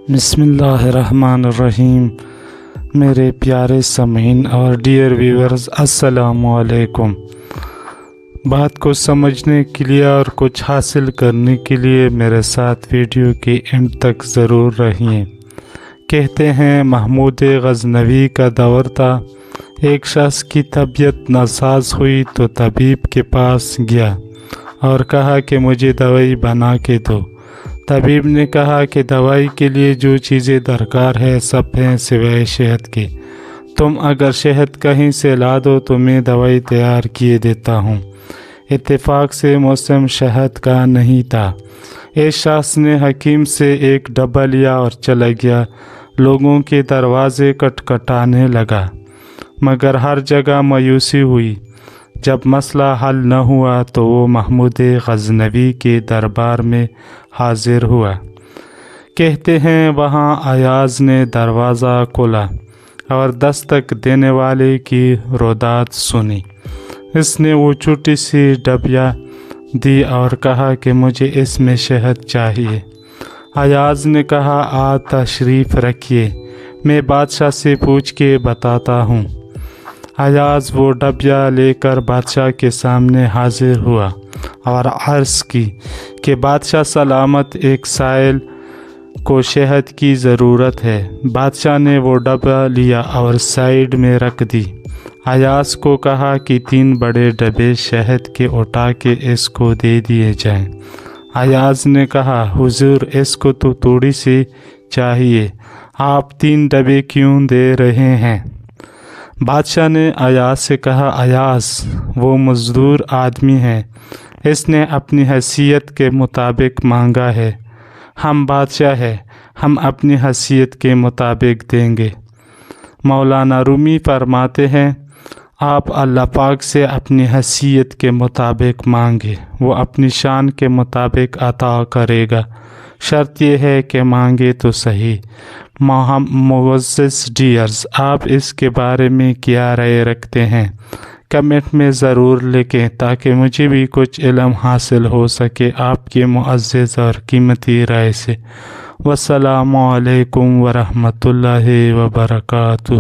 بسم اللہ الرحمن الرحیم۔ میرے پیارے سامعین اور ڈیئر ویورز، السلام علیکم۔ بات کو سمجھنے کے لیے اور کچھ حاصل کرنے کے لیے میرے ساتھ ویڈیو کے اینڈ تک ضرور رہیے۔ کہتے ہیں محمود غزنوی کا دور تھا۔ ایک شخص کی طبیعت ناساز ہوئی تو طبیب کے پاس گیا اور کہا کہ مجھے دوائی بنا کے دو۔ طبیب نے کہا کہ دوائی کے لیے جو چیزیں درکار ہے سب ہیں سوائے شہد کے۔ تم اگر شہد کہیں سے لا دو تو میں دوائی تیار کیے دیتا ہوں۔ اتفاق سے موسم شہد کا نہیں تھا۔ اس شخص نے حکیم سے ایک ڈبہ لیا اور چلا گیا۔ لوگوں کے دروازے کھٹکھٹانے لگا، مگر ہر جگہ مایوسی ہوئی۔ جب مسئلہ حل نہ ہوا تو وہ محمود غزنوی کے دربار میں حاضر ہوا۔ کہتے ہیں وہاں ایاز نے دروازہ کھولا اور دستک دینے والے کی روداد سنی۔ اس نے وہ چھوٹی سی ڈبیا دی اور کہا کہ مجھے اس میں شہد چاہیے۔ ایاز نے کہا تشریف رکھیے، میں بادشاہ سے پوچھ کے بتاتا ہوں۔ ایاز وہ ڈبیا لے کر بادشاہ کے سامنے حاضر ہوا اور عرض کی کہ بادشاہ سلامت، ایک سائل کو شہد کی ضرورت ہے۔ بادشاہ نے وہ ڈبہ لیا اور سائیڈ میں رکھ دی۔ ایاز کو کہا کہ 3 بڑے ڈبے شہد کے اٹھا کے اس کو دے دیے جائیں۔ ایاز نے کہا حضور، اس کو تو تھوڑی سی چاہیے، آپ 3 ڈبے کیوں دے رہے ہیں؟ بادشاہ نے ایاز سے کہا ایاز وہ مزدور آدمی ہے، اس نے اپنی حیثیت کے مطابق مانگا ہے۔ ہم بادشاہ ہیں، ہم اپنی حیثیت کے مطابق دیں گے۔ مولانا رومی فرماتے ہیں آپ اللہ پاک سے اپنی حیثیت کے مطابق مانگے، وہ اپنی شان کے مطابق عطا کرے گا، شرط یہ ہے کہ مانگے تو صحیح۔ معزز ڈیئرز، آپ اس کے بارے میں کیا رائے رکھتے ہیں؟ کمنٹ میں ضرور لکھیں تاکہ مجھے بھی کچھ علم حاصل ہو سکے آپ کی معزز اور قیمتی رائے سے۔ والسلام علیکم ورحمۃ اللہ وبرکاتہ۔